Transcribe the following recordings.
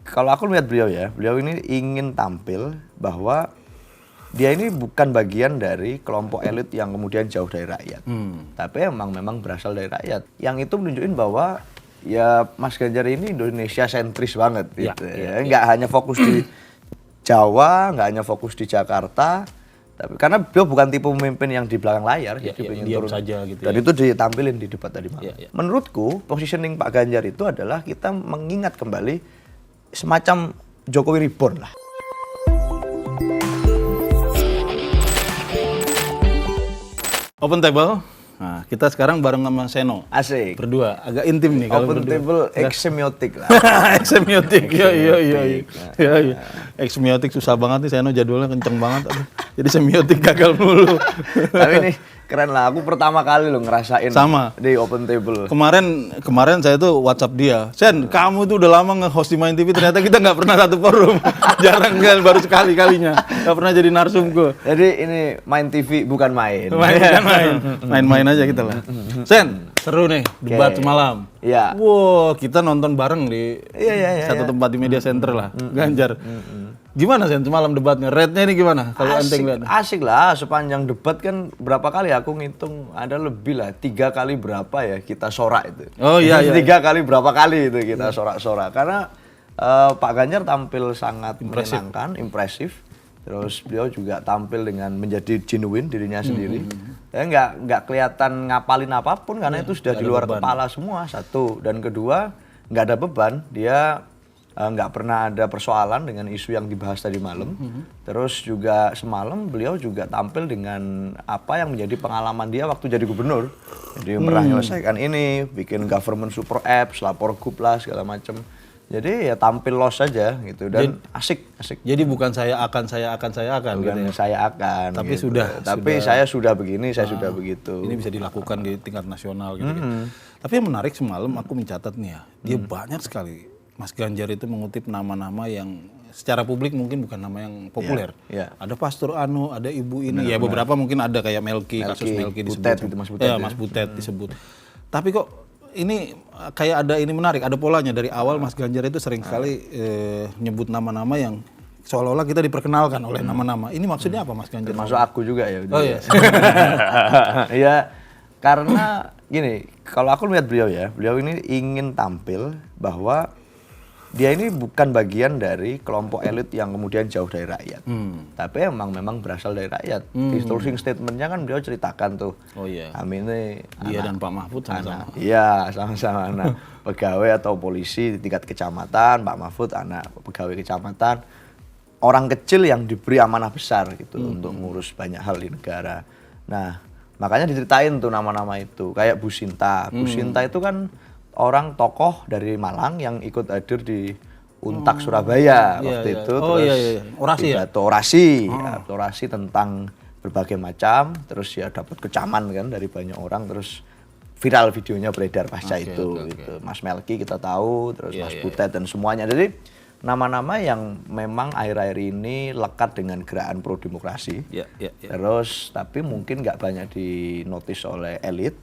kalau aku lihat beliau ini ingin tampil bahwa dia ini bukan bagian dari kelompok elit yang kemudian jauh dari rakyat. Tapi memang berasal dari rakyat. Yang itu menunjukkan bahwa ya Mas Ganjar ini Indonesia sentris banget gitu ya. Nggak hanya fokus di Jawa, nggak hanya fokus di Jakarta, tapi karena beliau bukan tipe pemimpin yang di belakang layar, jadi pengen diam turun saja gitu. Dan itu ditampilin di debat tadi malam. Menurutku positioning Pak Ganjar itu adalah kita mengingat kembali semacam Jokowi Reborn lah. Open table. Nah, kita sekarang bareng sama Seno. Asik. Berdua, agak intim nih kalau Open berdua. table eksemiotik lah. Eksemiotik, iya. Eksemiotik susah banget nih, Seno jadwalnya kenceng banget. Aduh. Jadi semiotik gagal mulu. Tapi nih keren lah, aku pertama kali loh ngerasain sama di open table. Kemarin saya tuh WhatsApp dia, Sen, kamu tuh udah lama nge-host di Main TV, ternyata kita nggak pernah satu forum. Jarang kan, baru sekali-kalinya. Nggak pernah jadi narsumku. Jadi ini Main TV bukan main. Main-main aja kita lah. Sen, seru nih debat semalam. Iya. Wow, kita nonton bareng di Iya. tempat di media center lah, Ganjar. Gimana Sen semalam debatnya? Rate-nya ini gimana? Kalau Anteng lihat? Asik lah, sepanjang debat kan berapa kali aku ngitung ada lebih lah, 3 kali berapa ya kita sorak itu. Oh iya. 3 kali berapa kali itu kita sorak-sorak. Karena Pak Ganjar tampil sangat menyenangkan, impresif. Terus beliau juga tampil dengan menjadi genuine dirinya sendiri. Ya nggak kelihatan ngapalin apapun karena itu sudah di luar kepala semua, satu. Dan kedua, nggak ada beban, dia nggak pernah ada persoalan dengan isu yang dibahas tadi malam. Terus juga semalam beliau juga tampil dengan apa yang menjadi pengalaman dia waktu jadi gubernur. Jadi pernah menyelesaikan ini, bikin government super apps, lapor gub lah segala macam. Jadi ya tampil los saja gitu dan asik. Jadi bukan saya akan bukan gitu ya. saya akan. Tapi gitu. sudah. Saya sudah begini, saya sudah begitu. Ini bisa dilakukan di tingkat nasional gitu kan. Tapi yang menarik semalam aku mencatat nih ya, dia banyak sekali Mas Ganjar itu mengutip nama-nama yang secara publik mungkin bukan nama yang populer. Ada Pastor Anu, ada Ibu ini. Ya beberapa mungkin ada kayak Melki, kasus Melki disebut. Butet, gitu, Mas Butet. Mas Butet disebut. Tapi kok ini kayak ada ini menarik, ada polanya dari awal Mas Ganjar itu sering sekali nyebut nama-nama yang seolah-olah kita diperkenalkan oleh nama-nama. Ini maksudnya apa Mas Ganjar? Termasuk aku juga ya. Oh iya. Ya karena gini, kalau aku lihat beliau ini ingin tampil bahwa dia ini bukan bagian dari kelompok elit yang kemudian jauh dari rakyat. Tapi memang berasal dari rakyat. Di closing statement-nya kan beliau ceritakan tuh. Oh iya. Kami ini Dia dan Pak Mahfud sama-sama. Iya, sama-sama anak pegawai atau polisi di tingkat kecamatan, Pak Mahfud anak pegawai kecamatan. Orang kecil yang diberi amanah besar gitu untuk ngurus banyak hal di negara. Nah, makanya diceritain tuh nama-nama itu. Kayak Bu Sinta. Bu Sinta itu kan orang tokoh dari Malang yang ikut hadir di Untak Surabaya waktu itu. Orasi orasi tentang berbagai macam, terus ya dapat kecaman kan dari banyak orang, terus viral videonya beredar pasca itu. Gitu. Mas Melki kita tahu, terus Mas Butet dan semuanya. Jadi nama-nama yang memang akhir-akhir ini lekat dengan gerakan pro demokrasi. Terus tapi mungkin nggak banyak dinotis oleh elit,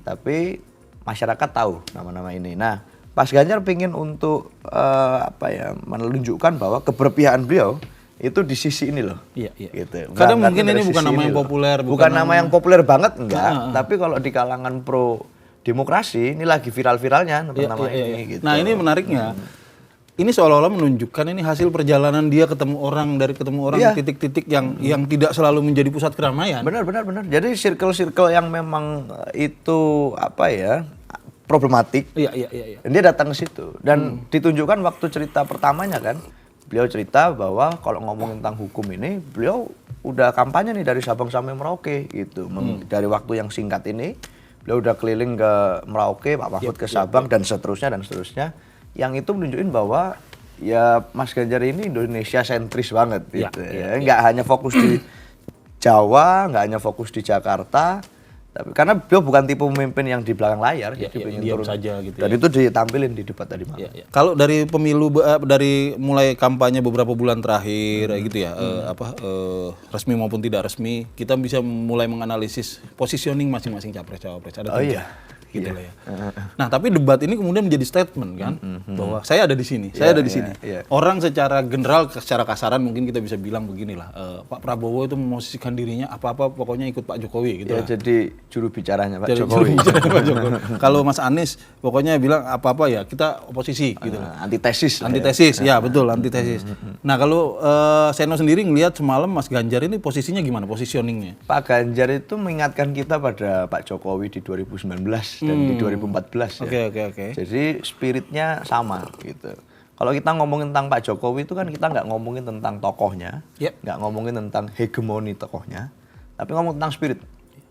tapi masyarakat tahu nama-nama ini. Nah, Mas Ganjar pingin untuk menunjukkan bahwa keberpihakan beliau itu di sisi ini loh. Gitu. Kadang mungkin ini bukan nama yang populer, bukan nama yang populer banget enggak, tapi kalau di kalangan pro demokrasi ini lagi viral-viralnya nama ini. Gitu. Nah, ini menariknya. Ini seolah-olah menunjukkan ini hasil perjalanan dia ketemu orang titik-titik yang tidak selalu menjadi pusat keramaian. Benar. Jadi circle-circle yang memang itu problematik. Dan dia datang ke situ dan ditunjukkan waktu cerita pertamanya kan. Beliau cerita bahwa kalau ngomongin tentang hukum ini, beliau udah kampanye nih dari Sabang sampai Merauke gitu. Dari waktu yang singkat ini, beliau udah keliling ke Merauke, Pak Mahfud ke Sabang dan seterusnya. Yang itu menunjukkan bahwa ya Mas Ganjar ini Indonesia sentris banget gitu ya. Nggak hanya fokus di Jawa, nggak hanya fokus di Jakarta, tapi karena beliau bukan tipe pemimpin yang di belakang layar, jadi pengen diam turun saja gitu. Dan itu ditampilin di debat tadi malam. Kalau dari pemilu dari mulai kampanye beberapa bulan terakhir gitu ya, resmi maupun tidak resmi, kita bisa mulai menganalisis positioning masing-masing capres-cawapres. Ada gitu lah ya. Nah, tapi debat ini kemudian menjadi statement kan, bahwa saya ada di sini, saya ada di sini. Orang secara general, secara kasaran mungkin kita bisa bilang beginilah, Pak Prabowo itu memosisikan dirinya apa-apa pokoknya ikut Pak Jokowi gitu. Ya, jadi juru bicaranya Pak Jadi Jokowi. Kalau Mas Anies pokoknya bilang apa-apa ya kita oposisi gitu. Antitesis. Ya betul, antitesis. Nah, kalau Seno sendiri ngelihat semalam Mas Ganjar ini posisinya gimana, positioningnya? Pak Ganjar itu mengingatkan kita pada Pak Jokowi di 2019 dan di 2014 ya. Oke. Jadi spiritnya sama gitu. Kalau kita ngomongin tentang Pak Jokowi itu kan kita nggak ngomongin tentang tokohnya, nggak ngomongin tentang hegemoni tokohnya, tapi ngomong tentang spirit.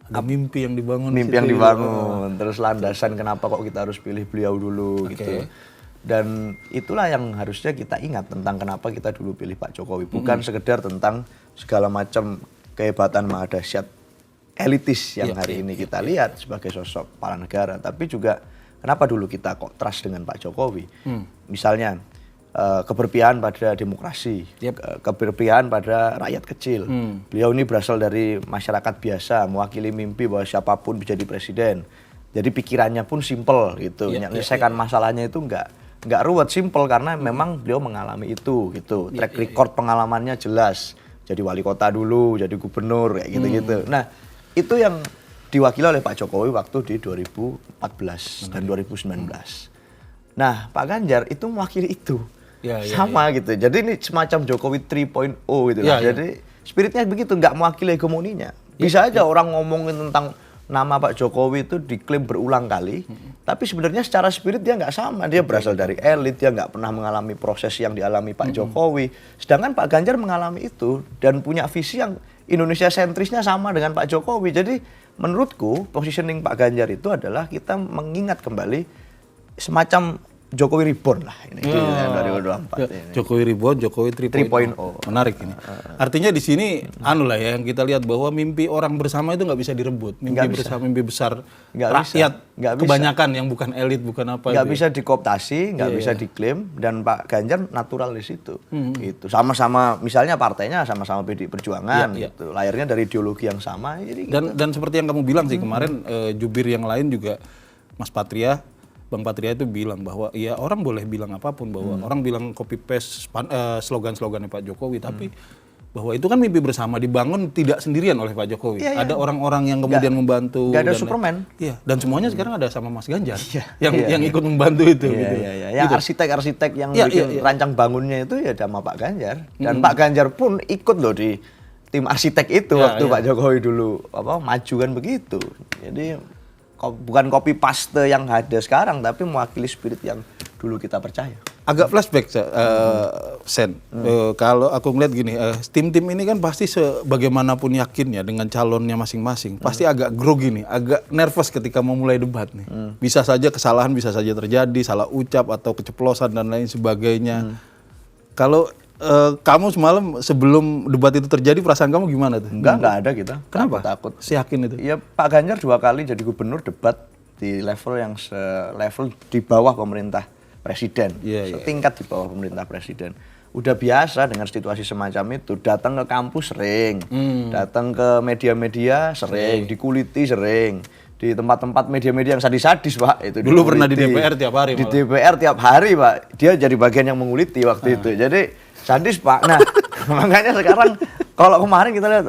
Ada mimpi yang dibangun. Terus landasan kenapa kok kita harus pilih beliau dulu gitu. Dan itulah yang harusnya kita ingat tentang kenapa kita dulu pilih Pak Jokowi. Bukan sekedar tentang segala macam kehebatan maha dahsyat elitis yang hari ini kita lihat sebagai sosok kepala negara. Tapi juga kenapa dulu kita kok trust dengan Pak Jokowi. Misalnya keberpihakan pada demokrasi, keberpihakan pada rakyat kecil. Beliau ini berasal dari masyarakat biasa, mewakili mimpi bahwa siapapun bisa jadi presiden. Jadi pikirannya pun simple gitu. Menyelesaikan masalahnya itu nggak ruwet, simple karena memang beliau mengalami itu gitu. Track record pengalamannya jelas. Jadi wali kota dulu, jadi gubernur kayak gitu-gitu. Nah, itu yang diwakili oleh Pak Jokowi waktu di 2014 dan 2019. Nah, Pak Ganjar itu mewakili itu. Sama gitu. Jadi ini semacam Jokowi 3.0 gitu lah. Jadi spiritnya begitu, nggak mewakili hegemoninya. Bisa aja orang ngomongin tentang nama Pak Jokowi itu diklaim berulang kali, tapi sebenarnya secara spirit dia nggak sama. Dia berasal dari elit, dia nggak pernah mengalami proses yang dialami Pak Jokowi. Sedangkan Pak Ganjar mengalami itu dan punya visi yang Indonesia sentrisnya sama dengan Pak Jokowi. Jadi menurutku positioning Pak Ganjar itu adalah kita mengingat kembali semacam Jokowi Reborn lah ini 2024 ini. Jokowi Reborn, Jokowi 3.0. Menarik ini. Artinya di sini anu lah ya yang kita lihat bahwa mimpi orang bersama itu nggak bisa direbut. Mimpi bersama, mimpi besar rakyat kebanyakan yang bukan elit, bukan apa. Nggak bisa dikooptasi, nggak bisa diklaim, dan Pak Ganjar natural di situ. Gitu. Sama-sama misalnya partainya sama-sama PDI Perjuangan gitu. Lahirnya dari ideologi yang sama. Jadi dan seperti yang kamu bilang sih kemarin jubir yang lain juga Mas Patria, Bang Patria itu bilang bahwa ya orang boleh bilang apapun, bahwa orang bilang copy paste slogan-slogannya Pak Jokowi, tapi bahwa itu kan mimpi bersama dibangun tidak sendirian oleh Pak Jokowi. Ada orang-orang yang kemudian membantu. Gak ada Superman. Dan semuanya sekarang ada sama Mas Ganjar yang ikut membantu itu. Yang arsitek-arsitek yang bikin rancang bangunnya itu ya sama Pak Ganjar. Dan Pak Ganjar pun ikut loh di tim arsitek itu waktu Pak Jokowi dulu maju kan begitu. Jadi bukan copy paste yang ada sekarang, tapi mewakili spirit yang dulu kita percaya. Agak flashback, Sen. Kalau aku melihat gini, tim-tim ini kan pasti sebagaimanapun yakinnya dengan calonnya masing-masing, pasti agak grogi nih, agak nervous ketika mau mulai debat nih. Bisa saja kesalahan, bisa saja terjadi, salah ucap atau keceplosan dan lain sebagainya. Kalau kamu semalam sebelum debat itu terjadi, perasaan kamu gimana tuh? Enggak ada kita. Kenapa? Takut. Yakin itu? Ya Pak Ganjar 2 kali jadi gubernur debat di level yang level di bawah pemerintah presiden. Setingkat di bawah pemerintah presiden. Udah biasa dengan situasi semacam itu. Datang ke kampus sering, datang ke media-media sering, dikuliti sering. Di tempat-tempat media-media yang sadis-sadis Pak. Itu dulu pernah di DPR tiap hari. Di DPR tiap hari Pak. Dia jadi bagian yang menguliti waktu itu. Jadi sadis Pak. Nah, makanya sekarang kalau kemarin kita lihat,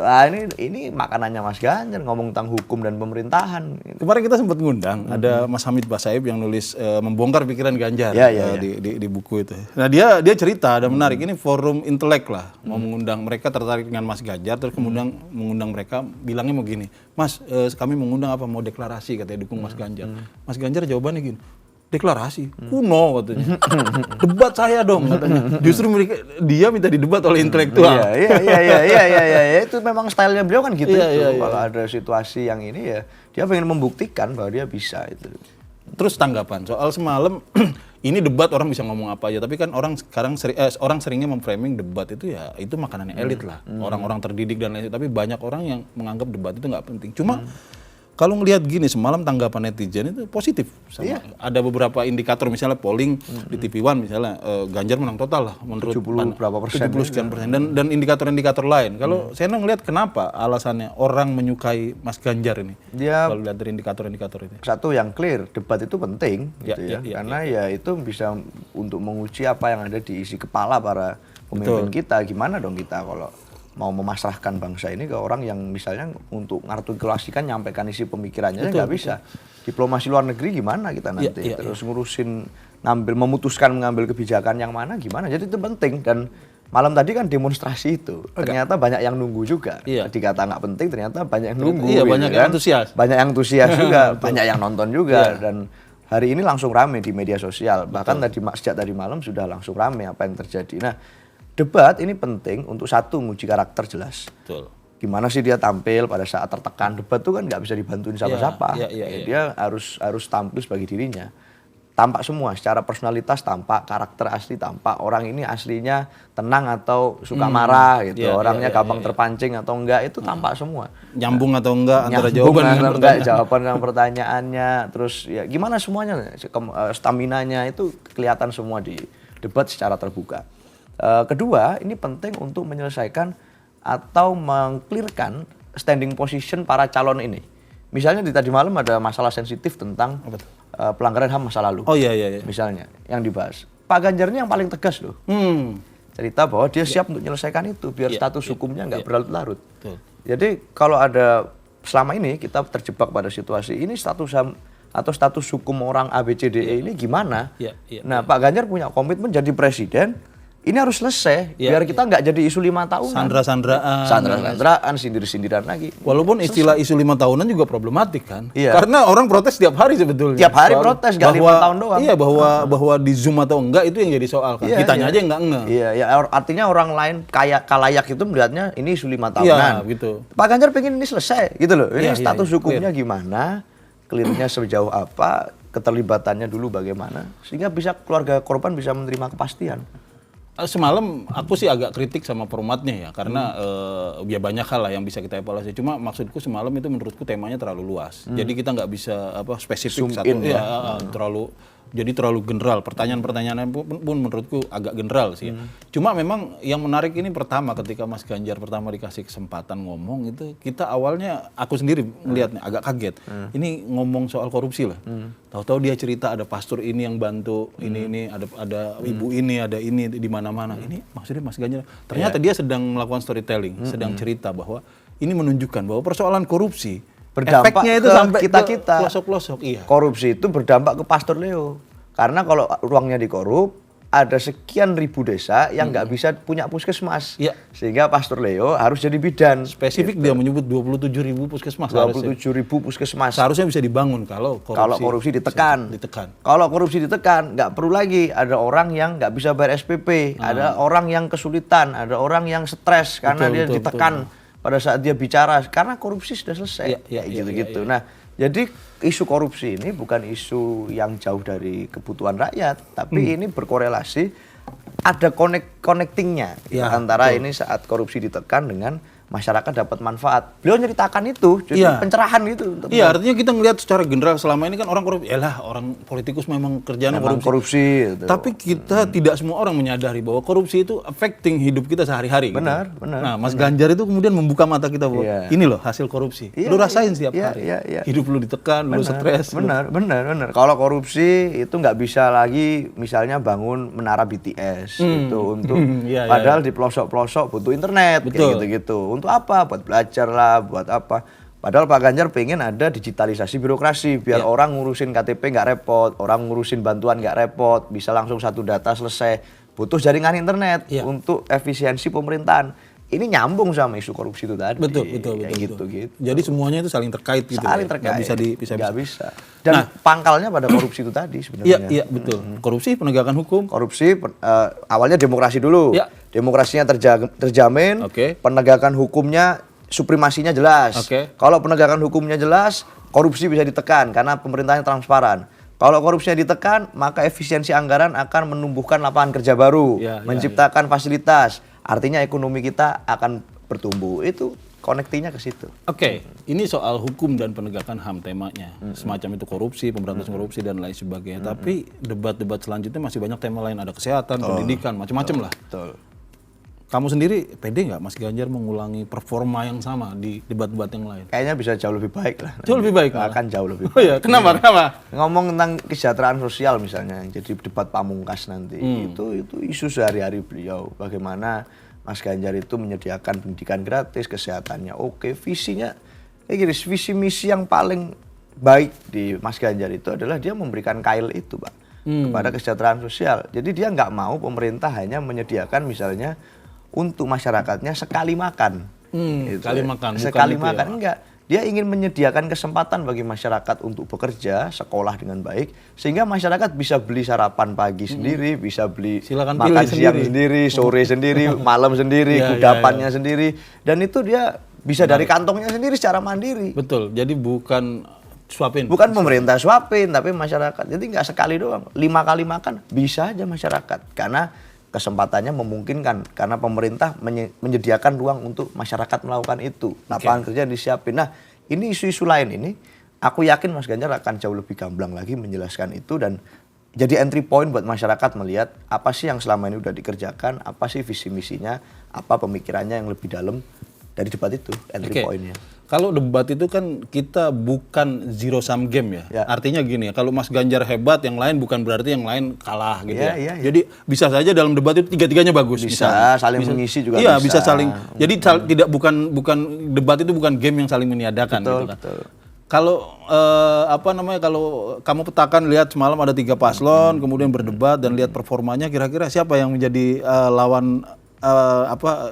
ini makanannya Mas Ganjar ngomong tentang hukum dan pemerintahan. Kemarin kita sempat ngundang, ada Mas Hamid Basaib yang nulis membongkar pikiran Ganjar di buku itu. Nah dia cerita, ada menarik, ini forum intelek lah, mau mengundang mereka tertarik dengan Mas Ganjar, terus kemudian mengundang mereka, bilangnya mau gini, Mas kami mengundang apa, mau deklarasi katanya dukung Mas Ganjar. Mas Ganjar jawabannya gini, deklarasi kuno katanya. Debat saya dong katanya. Justru dia minta didebat oleh intelektual. Iya, itu memang stylenya beliau kan gitu. Kalau ada situasi yang ini ya dia pengen membuktikan bahwa dia bisa itu. Terus tanggapan soal semalam ini debat orang bisa ngomong apa aja, tapi kan orang sekarang orang seringnya memframing debat itu ya itu makanannya elit lah. Orang-orang terdidik dan lain-lain, tapi banyak orang yang menganggap debat itu nggak penting. Cuma kalau ngelihat gini semalam tanggapan netizen itu positif. Ada beberapa indikator misalnya polling di TV One misalnya Ganjar menang total lah menurut 70 berapa persen. 70 sekian persen dan indikator-indikator lain. Kalau saya ngelihat kenapa alasannya orang menyukai Mas Ganjar ini? Kalau lihat dari indikator-indikator itu. Satu yang clear, debat itu penting gitu karena ya itu bisa untuk menguji apa yang ada di isi kepala para pemimpin kita. Gimana dong kita kalau mau memasrahkan bangsa ini ke orang yang misalnya untuk ngartikulasikan, nyampaikan isi pemikirannya nggak bisa. Diplomasi luar negeri gimana kita nanti? Terus ngurusin memutuskan mengambil kebijakan yang mana gimana? Jadi itu penting. Dan malam tadi kan demonstrasi itu ternyata banyak yang nunggu juga. Dikata nggak penting ternyata banyak yang nunggu. Banyak yang antusias. Banyak yang antusias juga, banyak yang nonton juga. Dan hari ini langsung rame di media sosial. Bahkan sejak tadi malam sudah langsung rame apa yang terjadi. Nah, debat ini penting untuk satu menguji karakter jelas. Betul. Gimana sih dia tampil pada saat tertekan. Debat itu kan nggak bisa dibantuin siapa-siapa. Dia harus tampil sebagai dirinya. Tampak semua, secara personalitas tampak, karakter asli tampak. Orang ini aslinya tenang atau suka marah gitu. Orangnya gampang terpancing atau enggak, itu tampak semua. Nyambung atau enggak antara jawaban dan pertanyaan. Jawaban dan pertanyaannya. Terus ya gimana semuanya, staminanya itu kelihatan semua di debat secara terbuka. Kedua, ini penting untuk menyelesaikan atau meng-clearkan standing position para calon ini. Misalnya di tadi malam ada masalah sensitif tentang pelanggaran HAM masa lalu. Misalnya yang dibahas. Pak Ganjar ini yang paling tegas loh. Cerita bahwa dia siap untuk menyelesaikan itu biar status hukumnya nggak berlarut-larut. Jadi kalau ada selama ini kita terjebak pada situasi ini status HAM atau status hukum orang ABCDE ini gimana? Nah, Pak Ganjar punya komitmen jadi presiden. Ini harus selesai, biar kita nggak jadi isu 5 tahunan. Sandra-sandraan, sindir-sindiran lagi. Walaupun istilah isu 5 tahunan juga problematik kan. Karena orang protes tiap hari sebetulnya. Tiap hari protes, nggak 5 tahun doang. Iya, bahwa di Zoom atau enggak itu yang jadi soal kan. Kitanya aja enggak. Artinya orang lain kalayak itu melihatnya ini isu 5 tahunan. Gitu. Pak Ganjar pengen ini selesai, gitu loh. Ini status hukumnya gimana, clear-nya sejauh apa, keterlibatannya dulu bagaimana, sehingga bisa keluarga korban bisa menerima kepastian. Semalam aku sih agak kritik sama formatnya ya, karena ya banyak hal lah yang bisa kita evaluasi. Cuma maksudku semalam itu menurutku temanya terlalu luas. Jadi kita nggak bisa spesifik satu terlalu general. Pertanyaan-pertanyaannya pun menurutku agak general sih. Cuma memang yang menarik ini pertama ketika Mas Ganjar pertama dikasih kesempatan ngomong itu kita awalnya aku sendiri melihatnya agak kaget. Ini ngomong soal korupsi lah. Tahu-tahu dia cerita ada pastor ini yang bantu, ini ada ibu ini, ada ini di mana-mana. Ini maksudnya Mas Ganjar. Ternyata dia sedang melakukan storytelling, sedang cerita bahwa ini menunjukkan bahwa persoalan korupsi berdampak efeknya itu ke sampai kita-kita. Pelosok-pelosok. Korupsi itu berdampak ke Pastor Leo. Karena kalau ruangnya dikorup, ada sekian ribu desa yang nggak bisa punya puskesmas. Sehingga Pastor Leo harus jadi bidan. Spesifik dia menyebut 27.000 puskesmas. 27.000 puskesmas. Seharusnya bisa dibangun kalau korupsi ditekan. Kalau korupsi ditekan, nggak perlu lagi ada orang yang nggak bisa bayar SPP, ada orang yang kesulitan, ada orang yang stres karena dia ditekan pada saat dia bicara, karena korupsi sudah selesai. Gitu-gitu. Nah, jadi isu korupsi ini bukan isu yang jauh dari kebutuhan rakyat, tapi ini berkorelasi, ada connectingnya antara ini saat korupsi ditekan dengan masyarakat dapat manfaat. Beliau nyeritakan itu, jadi pencerahan gitu. Artinya kita ngelihat secara general selama ini kan orang korupsi, orang politikus memang kerjanya korupsi. Gitu. Tapi kita tidak semua orang menyadari bahwa korupsi itu affecting hidup kita sehari-hari. Benar. Nah, Mas Ganjar itu kemudian membuka mata kita bahwa ini loh hasil korupsi. Lu rasain setiap hari. Hidup lu ditekan, lu stres. Benar. Kalau korupsi itu nggak bisa lagi misalnya bangun menara BTS gitu untuk padahal di pelosok-pelosok butuh internet gitu. Untuk apa? Buat belajar lah, buat apa. Padahal Pak Ganjar pengen ada digitalisasi birokrasi, biar orang ngurusin KTP nggak repot, orang ngurusin bantuan nggak repot, bisa langsung satu data selesai. Butuh jaringan internet untuk efisiensi pemerintahan. Ini nyambung sama isu korupsi itu tadi. Betul. Gitu. Jadi semuanya itu saling terkait gitu. Saling terkait. Nggak bisa. Dan pangkalnya pada korupsi itu tadi sebenarnya. Iya, betul. Korupsi, penegakan hukum. Korupsi, awalnya demokrasi dulu. Demokrasinya terjamin, penegakan hukumnya, supremasinya jelas. Kalau penegakan hukumnya jelas, korupsi bisa ditekan karena pemerintahnya transparan. Kalau korupsinya ditekan, maka efisiensi anggaran akan menumbuhkan lapangan kerja baru, menciptakan fasilitas. Artinya ekonomi kita akan bertumbuh. Itu connectingnya ke situ. Oke, ini soal hukum dan penegakan HAM temanya. Semacam itu korupsi, pemberantasan korupsi dan lain sebagainya. Tapi debat-debat selanjutnya masih banyak tema lain, ada kesehatan, pendidikan, macam-macam lah. Betul. Kamu sendiri pede nggak Mas Ganjar mengulangi performa yang sama di debat-debat yang lain? Kayaknya bisa jauh lebih baik lah. Jauh lebih baik malah? Akan jauh lebih baik. Oh ya, kenapa? Ngomong tentang kesejahteraan sosial misalnya, yang jadi debat pamungkas nanti, itu isu sehari-hari beliau. Bagaimana Mas Ganjar itu menyediakan pendidikan gratis, kesehatannya oke, visinya kayak gini, visi misi yang paling baik di Mas Ganjar itu adalah dia memberikan kail itu, Pak, kepada kesejahteraan sosial. Jadi dia nggak mau pemerintah hanya menyediakan misalnya untuk masyarakatnya sekali makan. Sekali makan. Sekali makan, enggak. Dia ingin menyediakan kesempatan bagi masyarakat untuk bekerja, sekolah dengan baik, sehingga masyarakat bisa beli sarapan pagi sendiri, bisa beli makan siang sendiri, sore sendiri, malam sendiri, kudapannya sendiri. Dan itu dia bisa dari kantongnya sendiri secara mandiri. Betul, jadi bukan suapin. Bukan pemerintah suapin, tapi masyarakat. Jadi nggak sekali doang, 5 kali makan bisa aja masyarakat. Karena kesempatannya memungkinkan, karena pemerintah menyediakan ruang untuk masyarakat melakukan itu. Lapangan kerja disiapin. Nah, ini isu-isu lain ini, aku yakin Mas Ganjar akan jauh lebih gamblang lagi menjelaskan itu dan jadi entry point buat masyarakat melihat apa sih yang selama ini udah dikerjakan, apa sih visi misinya, apa pemikirannya yang lebih dalam dari debat itu, entry point-nya. Kalau debat itu kan kita bukan zero sum game ya. Artinya gini ya, kalau Mas Ganjar hebat, yang lain bukan berarti yang lain kalah gitu ya. Jadi bisa saja dalam debat itu tiga-tiganya bagus. Bisa saling mengisi juga bisa. Iya, bisa saling. Jadi tidak bukan debat itu bukan game yang saling meniadakan gitu kan. Kalau kalau kamu petakan lihat semalam ada 3 paslon kemudian berdebat dan lihat performanya, kira-kira siapa yang menjadi lawan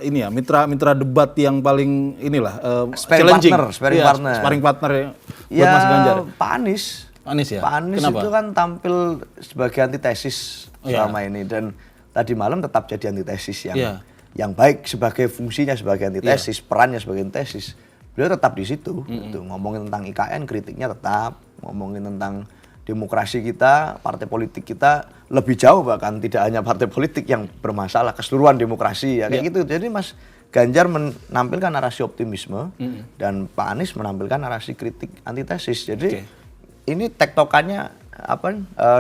mitra debat yang paling challenging, sparring partner buat Mas Ganjar. Pak Anies ya. Pak Anies itu kan tampil sebagai antitesis selama ini dan tadi malam tetap jadi antitesis yang baik sebagai fungsinya sebagai antitesis, perannya sebagai antitesis. Beliau tetap di situ, ngomongin tentang IKN, kritiknya tetap, ngomongin tentang demokrasi kita, partai politik kita lebih jauh, bahkan tidak hanya partai politik yang bermasalah, keseluruhan demokrasi ya kayak gitu. Jadi Mas Ganjar menampilkan narasi optimisme dan Pak Anies menampilkan narasi kritik antitesis. Jadi ini tektokannya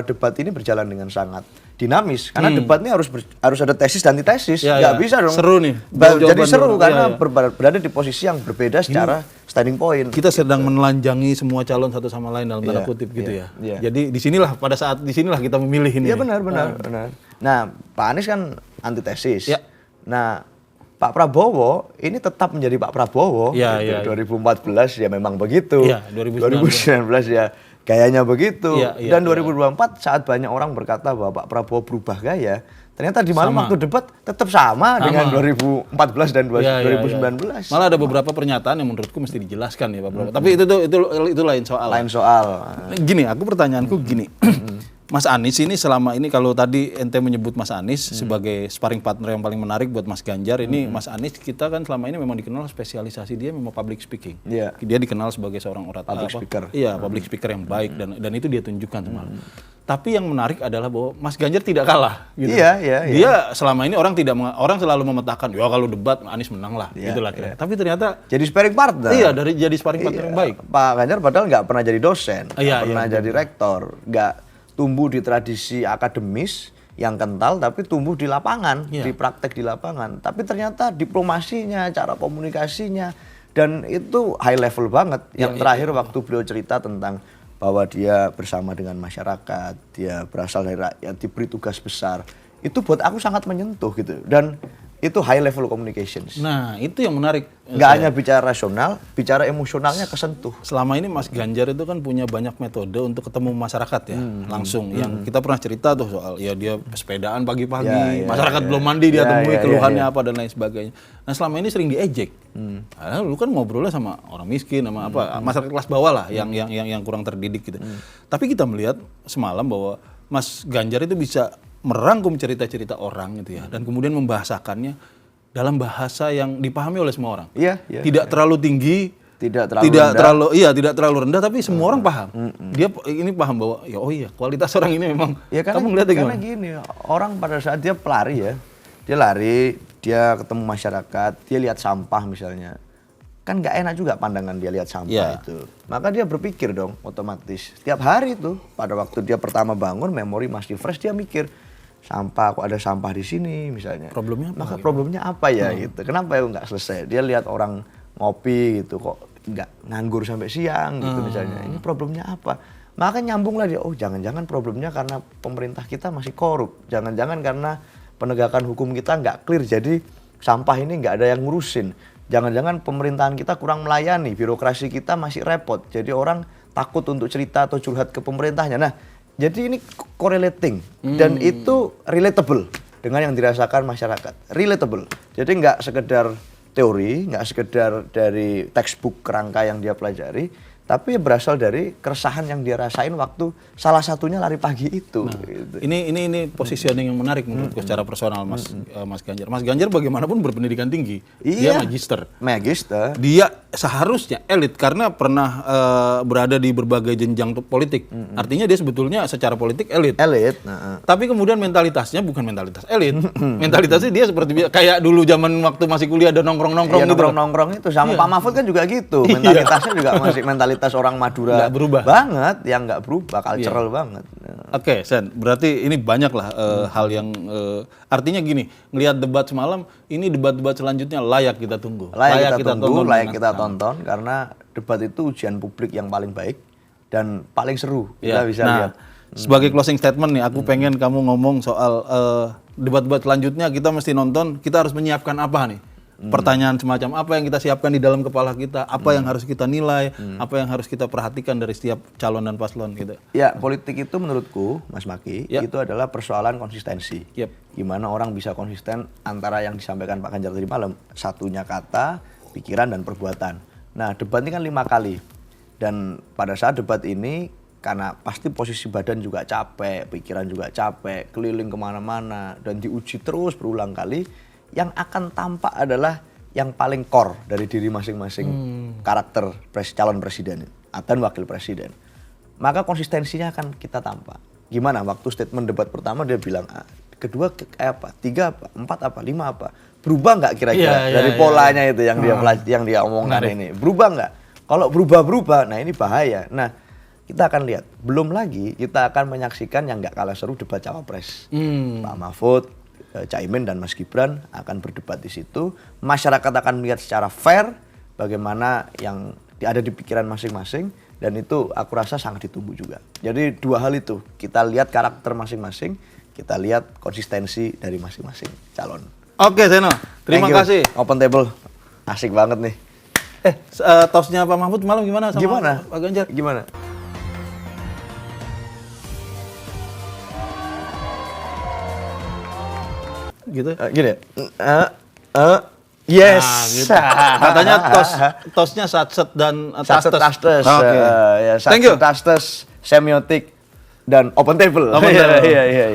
debat ini berjalan dengan sangat dinamis karena debat ini harus ada tesis dan antitesis. Nggak bisa dong. Seru nih. Jadi seru karena berada di posisi yang berbeda secara standing point. Kita sedang menelanjangi semua calon satu sama lain dalam tanda kutip gitu ya. Jadi pada saat disinilah kita memilih ini. Iya benar. Nah, Pak Anies kan antitesis. Nah, Pak Prabowo ini tetap menjadi Pak Prabowo. 2014 ya memang begitu. 2019 ya gayanya begitu. Dan 2024 saat banyak orang berkata bahwa Pak Prabowo berubah gaya, ternyata di malam waktu debat tetap sama dengan 2014 dan 2019. Malah ada beberapa pernyataan yang menurutku mesti dijelaskan ya Pak Prabowo. Tapi itu lain soal. Gini, pertanyaanku gini. Mas Anies ini selama ini, kalau tadi ente menyebut Mas Anies sebagai sparring partner yang paling menarik buat Mas Ganjar, ini Mas Anies kita kan selama ini memang dikenal spesialisasi dia memang public speaking. Dia dikenal sebagai seorang orator, public speaker yang baik dan itu dia tunjukkan semalam. Tapi yang menarik adalah bahwa Mas Ganjar tidak kalah gitu. Dia selama ini orang selalu memetakan, ya kalau debat Anies menang lah, gitulah kira. Tapi ternyata jadi sparring partner. Jadi sparring partner yang baik. Pak Ganjar padahal nggak pernah jadi dosen, nggak pernah jadi rektor, nggak tumbuh di tradisi akademis yang kental, tapi tumbuh di lapangan, di praktek di lapangan. Tapi ternyata diplomasinya, cara komunikasinya, dan itu high level banget. Yang terakhir waktu beliau cerita tentang bahwa dia bersama dengan masyarakat, dia berasal dari rakyat, diberi tugas besar. Itu buat aku sangat menyentuh gitu. Dan itu high level communications. Nah, itu yang menarik. Nggak hanya bicara rasional, bicara emosionalnya kesentuh. Selama ini Mas Ganjar itu kan punya banyak metode untuk ketemu masyarakat ya, langsung. Yang kita pernah cerita tuh soal dia sepedaan pagi-pagi, masyarakat belum mandi dia temui keluhannya apa dan lain sebagainya. Nah, selama ini sering diejek. Lu kan ngobrolnya sama orang miskin, sama masyarakat kelas bawah lah, yang kurang terdidik gitu. Tapi kita melihat semalam bahwa Mas Ganjar itu bisa merangkum cerita-cerita orang gitu ya, dan kemudian membahasakannya dalam bahasa yang dipahami oleh semua orang. Tidak terlalu tinggi, tidak terlalu rendah, tapi semua orang paham. Dia ini paham bahwa kualitas orang ini memang. Kamu ngeliatnya gimana? Karena gini, orang pada saat dia pelari ya, dia ketemu masyarakat, dia lihat sampah misalnya, kan nggak enak juga pandangan dia lihat sampah Yeah. itu. Maka dia berpikir dong otomatis. Setiap hari tuh pada waktu dia pertama bangun memori masih fresh dia mikir sampah kok ada sampah di sini misalnya. Problemnya apa? Maka problemnya apa ya gitu. Kenapa ya nggak selesai? Dia lihat orang ngopi gitu kok nggak nganggur sampai siang gitu misalnya. Ini problemnya apa? Maka nyambunglah dia, oh jangan-jangan problemnya karena pemerintah kita masih korup. Jangan-jangan karena penegakan hukum kita nggak clear jadi sampah ini nggak ada yang ngurusin. Jangan-jangan pemerintahan kita kurang melayani, birokrasi kita masih repot. Jadi orang takut untuk cerita atau curhat ke pemerintahnya. Nah, jadi ini correlating dan itu relatable dengan yang dirasakan masyarakat. Relatable. Jadi nggak sekedar teori, nggak sekedar dari textbook kerangka yang dia pelajari, tapi berasal dari keresahan yang dia rasain waktu salah satunya lari pagi itu. Nah, gitu. Ini positioning yang menarik menurutku secara personal Mas Ganjar. Mas Ganjar bagaimanapun berpendidikan tinggi. Dia Iya. magister. Magister. Dia seharusnya elit karena pernah berada di berbagai jenjang politik. Artinya dia sebetulnya secara politik elit. Elit. Tapi kemudian mentalitasnya bukan mentalitas elit. Mentalitasnya dia seperti kayak dulu zaman waktu masih kuliah ada nongkrong-nongkrong Iya, gitu. nongkrong-nongkrong itu sama Iya. Pak Mahfud kan juga gitu. Mentalitasnya juga masih mentalitas orang Madura. Nggak berubah. Banget, yang nggak berubah, cultural banget. Oke, Sen. Berarti ini banyak lah hal yang artinya gini, ngelihat debat semalam, ini debat-debat selanjutnya layak kita tunggu. Layak kita tunggu, tonton layak dengan kita seksama. tonton karena debat itu ujian publik yang paling baik dan paling seru. Ya. Kita bisa Nah, lihat. sebagai closing statement nih, aku pengen kamu ngomong soal debat-debat selanjutnya kita mesti nonton, kita harus menyiapkan apa nih? Pertanyaan semacam apa yang kita siapkan di dalam kepala kita, apa yang harus kita nilai, apa yang harus kita perhatikan dari setiap calon dan paslon gitu. Ya, politik itu menurutku, Mas Maki, Ya. itu adalah persoalan konsistensi. Yep. Gimana orang bisa konsisten antara yang disampaikan Pak Ganjar tadi malam, satunya kata, pikiran, dan perbuatan. Nah, debat ini kan 5 kali. Dan pada saat debat ini, karena pasti posisi badan juga capek, pikiran juga capek, keliling kemana-mana, dan diuji terus berulang kali, yang akan tampak adalah yang paling core dari diri masing-masing karakter calon presiden dan wakil presiden. Maka konsistensinya akan kita tampak. Gimana waktu statement debat pertama dia bilang A, kedua apa, 3 apa, 4 apa, 5 apa. Berubah nggak kira-kira dari polanya itu yang dia omongkan ini? Berubah nggak? Kalau berubah-berubah, nah ini bahaya. Nah, kita akan lihat. Belum lagi kita akan menyaksikan yang nggak kalah seru debat cawapres. Pak Mahfud, Caimin dan Mas Gibran akan berdebat di situ. Masyarakat akan melihat secara fair bagaimana yang ada di pikiran masing-masing dan itu aku rasa sangat ditunggu juga. Jadi 2 hal itu, kita lihat karakter masing-masing, kita lihat konsistensi dari masing-masing calon. Oke, Seno. Terima Thank you. kasih. Open table. Asik banget nih. Tosnya Pak Mahfud malam gimana sama Gimana? Pak Ganjar? Gimana? Gitu. Gini. Yes. Nah, gitu. Katanya tosnya satset dan Tastes. Oke. Ya, Thank you. tastes, semiotik dan open table. Open table. Iya.